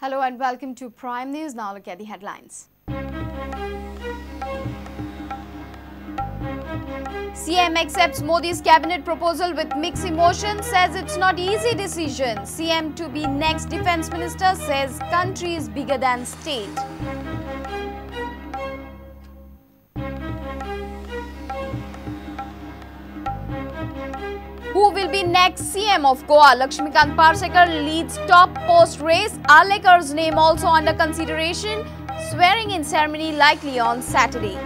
Hello and welcome to Prime News. Now look at the headlines. CM accepts Modi's cabinet proposal with mixed emotions, says it's not easy decision. CM to be next defense minister, says country is bigger than state. Who will be next CM of Goa? Lakshmikant Parrikar leads top post race. PARRIKAR'S name also under consideration. Swearing in ceremony likely on Saturday.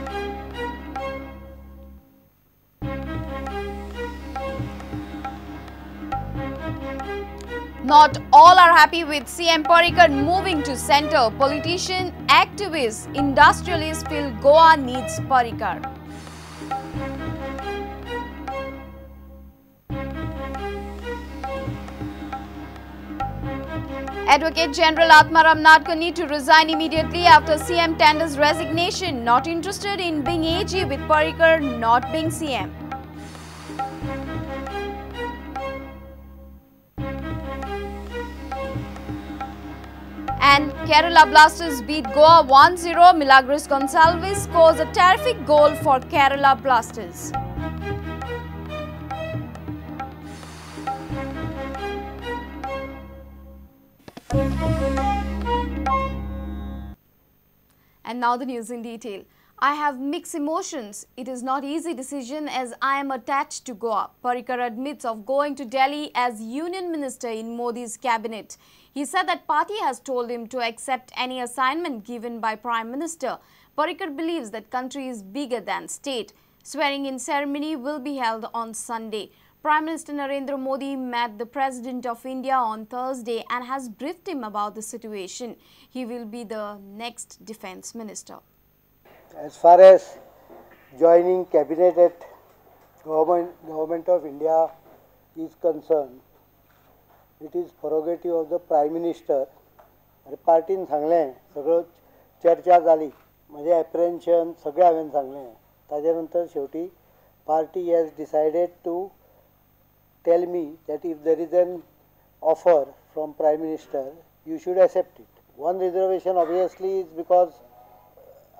Not all are happy with CM Parrikar moving to centre. Politician, activists, industrialists feel Goa needs Parrikar. Advocate General Atmaram Nadkar need to resign immediately after CM tenders resignation. Not interested in being AG with Parrikar not being CM. And Kerala Blasters beat Goa 1-0. Milagros Gonçalves scores a terrific goal for Kerala Blasters. And now the news in detail. I have mixed emotions. It is not easy decision as I am attached to Goa. Parrikar admits of going to Delhi as Union Minister in Modi's cabinet. He said that party has told him to accept any assignment given by Prime Minister. Parrikar believes that country is bigger than state. Swearing in ceremony will be held on Sunday. Prime Minister Narendra Modi met the President of India on Thursday and has briefed him about the situation. He will be the next Defence Minister. As far as joining cabinet at Government of India is concerned, it is prerogative of the Prime Minister. पार्टीन सांगलें सगळं चर्चा जाली म्हणजे एप्रेन्शन सगळें हांवें सांगलें ताजे नंतर शेवटी party has decided to tell me that if there is an offer from Prime Minister, you should accept it. One reservation obviously is because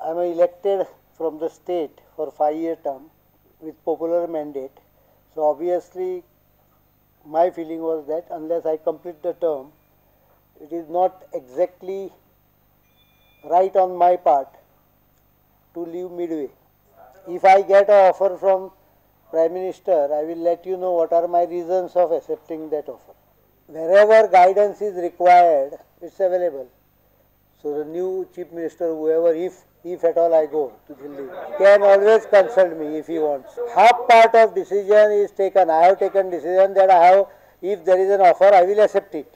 I am elected from the state for 5-year term with popular mandate. So obviously my feeling was that unless I complete the term, it is not exactly right on my part to leave midway. If I get an offer from Prime Minister, I will let you know what are my reasons of accepting that offer. Wherever guidance is required, it's available. So the new Chief Minister, whoever, if at all I go to Delhi, can always consult me if he wants. Half part of decision is taken. I have taken decision that if there is an offer, I will accept it.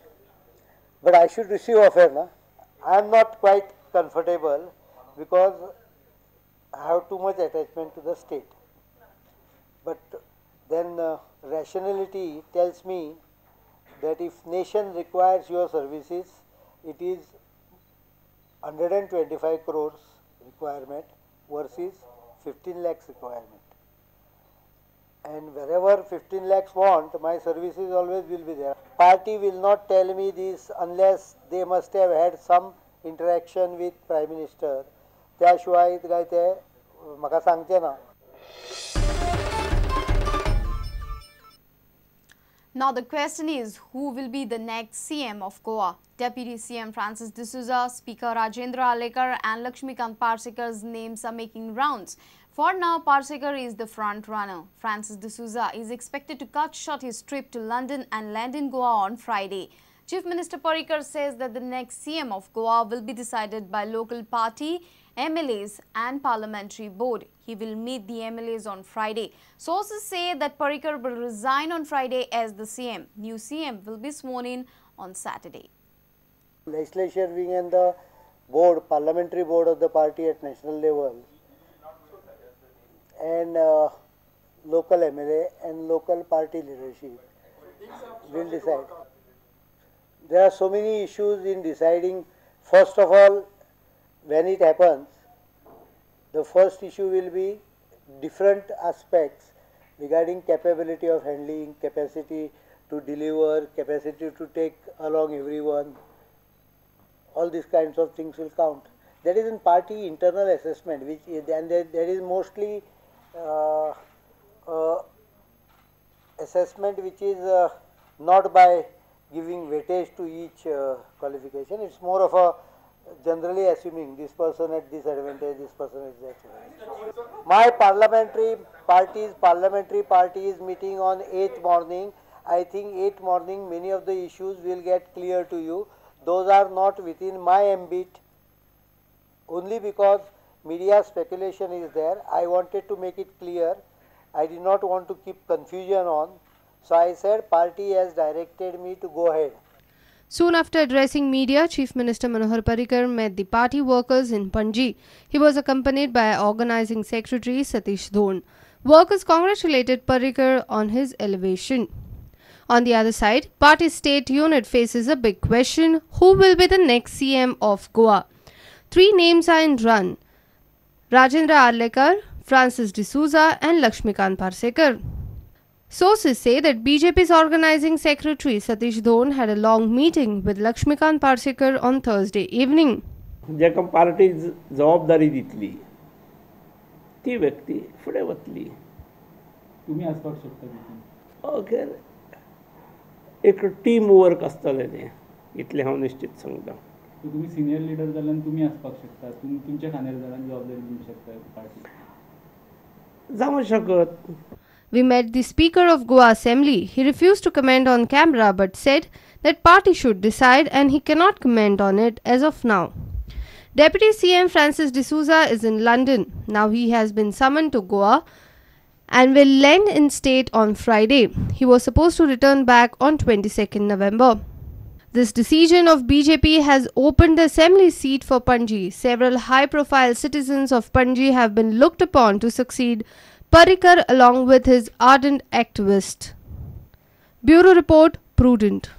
But I should receive offer. Na? I am not quite comfortable because I have too much attachment to the state. But then rationality tells me that if nation requires your services, it is 125 crores requirement versus 15 lakhs requirement. And wherever 15 lakhs want, my services always will be there. Party will not tell me this unless they must have had some interaction with Prime Minister. त्याशिवाय काय ते म्हाका सांगचे ना. Now the question is, who will be the next CM of Goa? Deputy CM Francis D'Souza, Speaker Rajendra Alekar and Lakshmikant Parrikar's names are making rounds. For now, Parrikar is the front runner. Francis D'Souza is expected to cut short his trip to London and land in Goa on Friday. Chief Minister Parrikar says that the next CM of Goa will be decided by local party, MLAs and parliamentary board. He will meet the MLAs on Friday. Sources say that Parrikar will resign on Friday as the CM. New CM will be sworn in on Saturday. Legislature wing and the board, parliamentary board of the party at national level and local MLA and local party leadership will decide. There are so many issues in deciding. First of all, when it happens, the first issue will be different aspects regarding capability of handling, capacity to deliver, capacity to take along everyone, all these kinds of things will count. That is in party internal assessment, which is, and there is mostly assessment which is not by giving weightage to each qualification. It's more of a generally assuming this person at this advantage, this person at that advantage. My parliamentary party is meeting on 8th morning. I think 8th morning many of the issues will get clear to you. Those are not within my ambit. Only because media speculation is there, I wanted to make it clear. I did not want to keep confusion on. So I said party has directed me to go ahead. Soon after addressing media, Chief Minister Manohar Parrikar met the party workers in Panji. He was accompanied by Organising Secretary Satish Dhon. Workers congratulated Parrikar on his elevation. On the other side, party state unit faces a big question: who will be the next CM of Goa? 3 names are in run: Rajendra Arlekar, Francis D'Souza and Lakshmikant Parsekar. Sources say that BJP's Organising Secretary Satish Dhon had a long meeting with Lakshmikant Parsekar on Thursday evening. जेका party जबाबदारी दितली ती व्यक्ती फुडें वतली. तुम्ही आसपाक शकता ओके, एक टीम वर्क आसतलें तें, इतलें हांव निश्चित सांगता. तुम्ही सिनियर लीडर जाल्यार तुम्ही आसपाक शकता, तुमच्या खांद्यार जबाबदारी दिवंक शकता पार्टी. जावंक शकत. We met the Speaker of Goa Assembly. He refused to comment on camera but said that party should decide and he cannot comment on it as of now. Deputy CM Francis D'Souza is in London. Now he has been summoned to Goa and will land in state on Friday. He was supposed to return back on 22nd November. This decision of BJP has opened the assembly seat for Panji. Several high-profile citizens of Panji have been looked upon to succeed Parrikar along with his ardent activist. Bureau Report, Prudent.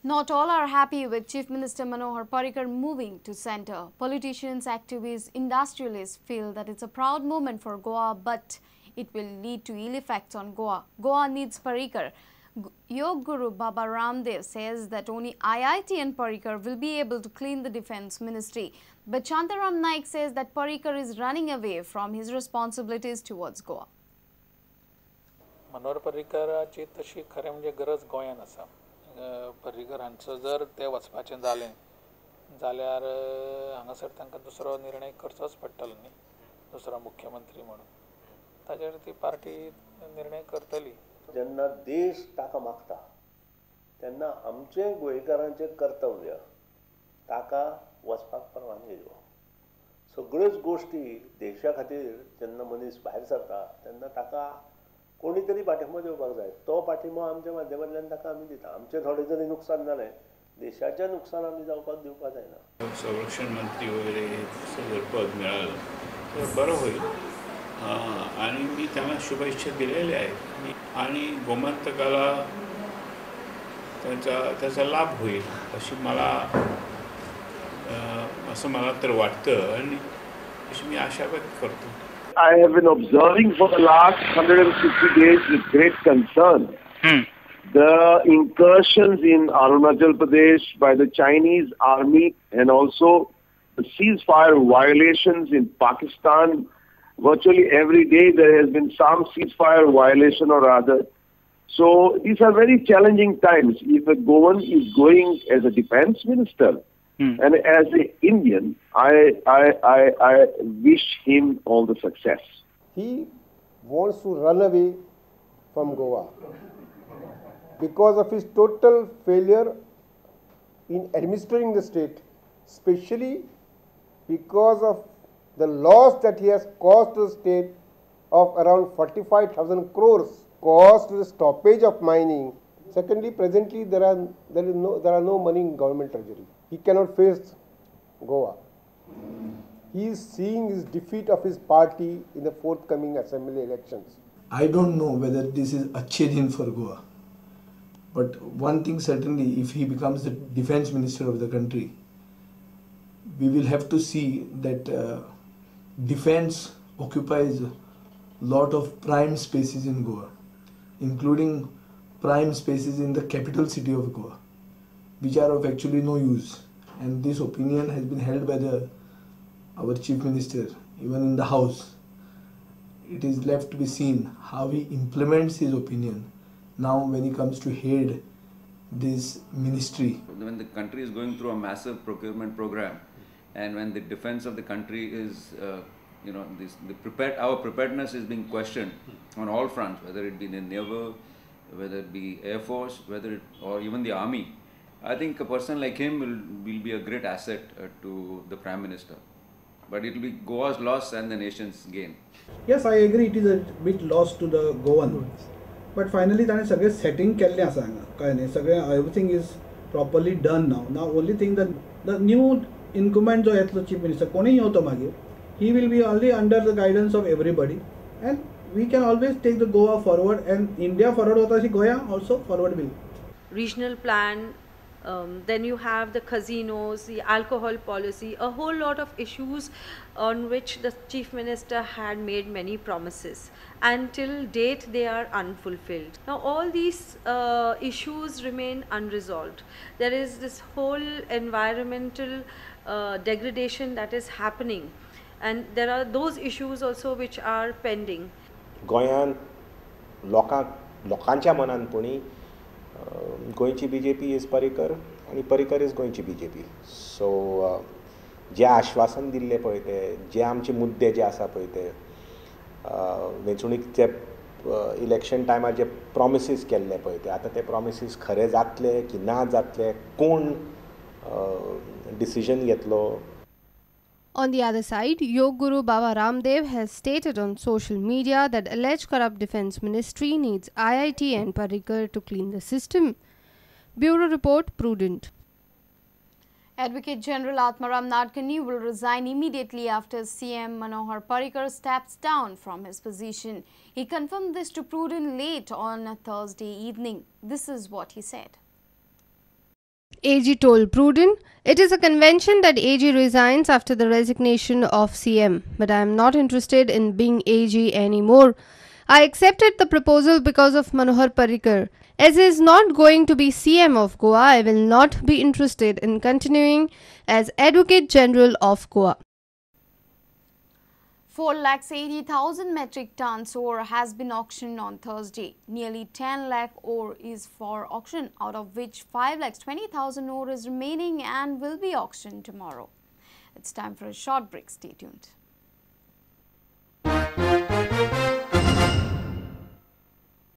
Not all are happy with Chief Minister Manohar Parrikar moving to centre. Politicians, activists, industrialists feel that it's a proud moment for Goa, but it will lead to ill effects on Goa. Goa needs Parrikar. Yog Guru Baba Ramdev says that only IIT and Parrikar will be able to clean the defence ministry. But Shantaram Naik says that Parrikar is running away from his responsibilities towards Goa. मनोहर पर्रीकराची तशी खरें म्हणजे गरज गोंयांत आसा. पर्रीकर हांचो जर ते वचपाचें जालें जाल्यार हांगासर तांकां दुसरो निर्णय करचोच पडटलो न्ही, दुसरो मुख्यमंत्री म्हणून. ताचेर ती पार्टी निर्णय करतली. जेन्ना देश ताका मागता तेन्ना आमचें गोंयकारांचें कर्तव्य ताका वचपाक परवानगी दिवप. सगळ्योच गोश्टी देशा खातीर जेन्ना मनीस भायर सरता तेन्ना ताका कोणी तरी पाठिंबो दिवपाक जाय. तो पाठिंबो आमच्या माध्यमांतल्यान ताका आमी दिता. आमचें थोडें जरी नुकसान जालें, देशाचें नुकसान आमी जावपाक दिवपाक जायना. संरक्षण मंत्री वगैरे जर पद मिळालं तर बरं होईल आणि मी त्यांना शुभेच्छा दिलेल्या आहेत आणि गोमंतकाला त्याचा लाभ होईल अशी मला तर वाटतं आणि अशी मी आशा व्यक्त करतो. I have been observing for the last 150 days with great concern the incursions in Arunachal Pradesh by the Chinese army and also the ceasefire violations in Pakistan. Virtually every day there has been some ceasefire violation or other. So these are very challenging times. If a Goan is going as a defense minister, and as an Indian, I wish him all the success. He wants to run away from Goa because of his total failure in administering the state, especially because of the loss that he has caused to the state of around 45,000 crores, caused to the stoppage of mining. Secondly, presently there are no money in government treasury. He cannot face Goa. He is seeing his defeat of his party in the forthcoming assembly elections. I don't know whether this is a din for Goa. But one thing certainly, if he becomes the defense minister of the country, we will have to see that defense occupies a lot of prime spaces in Goa, including prime spaces in the capital city of Goa. which are of actually no use. And this opinion has been held by our Chief Minister, even in the House. It is left to be seen how he implements his opinion now when he comes to head this ministry. When the country is going through a massive procurement program, and when the defense of the country is, our preparedness is being questioned on all fronts, whether it be the naval, whether it be Air Force, or even the army. I think a person like him will be a great asset to the Prime Minister. But it will be Goa's loss and the nation's gain. Yes, I agree. It is a bit loss to the Goan. But finally, ताणे सगळे setting केल्ले आसा हांगा. काय नाही, सगळे everything is properly done now. Now only thing that the new incumbent जो येतलो Chief Minister, कोणी येवतो मागीर, he will be only under the guidance of everybody, and we can always take the Goa forward, and India forward होता अशी गोया also forward will. Regional plan. Then you have the casinos, the alcohol policy, a whole lot of issues on which the Chief Minister had made many promises. Until date, they are unfulfilled. Now, all these issues remain unresolved. There is this whole environmental degradation that is happening, and there are those issues also which are pending. गोंयान लोकांच्या मनान पुणी गोंयची BJP is Parrikar आणि Parrikar is गोंयची BJP. सो जे आश्वासन दिल्ले पळय ते, जे आमचे मुद्दे जे आसा पळय ते, वेंचणुकीक जे इलेक्शन टायमार जे प्रॉमिसीस केल्ले पळय ते, आतां ते प्रॉमिसीस खरे जातले की ना जातले, कोण डिसिजन घेतलो. On the other side, Yog Guru Baba Ramdev has stated on social media that alleged corrupt defense ministry needs IIT and Parrikar to clean the system. Bureau Report, Prudent. Advocate General Atmaram Nadkarni will resign immediately after CM Manohar Parrikar steps down from his position. He confirmed this to Prudent late on Thursday evening. This is what he said. AG told Prudent, "It is a convention that AG resigns after the resignation of CM, but I am not interested in being AG anymore. I accepted the proposal because of Manohar Parrikar. As he is not going to be CM of Goa, I will not be interested in continuing as Advocate General of Goa." 4,80,000 metric tons ore has been auctioned on Thursday. Nearly 10 lakh ore is for auction, out of which 5,20,000 ore is remaining and will be auctioned tomorrow. It's time for a short break. Stay tuned.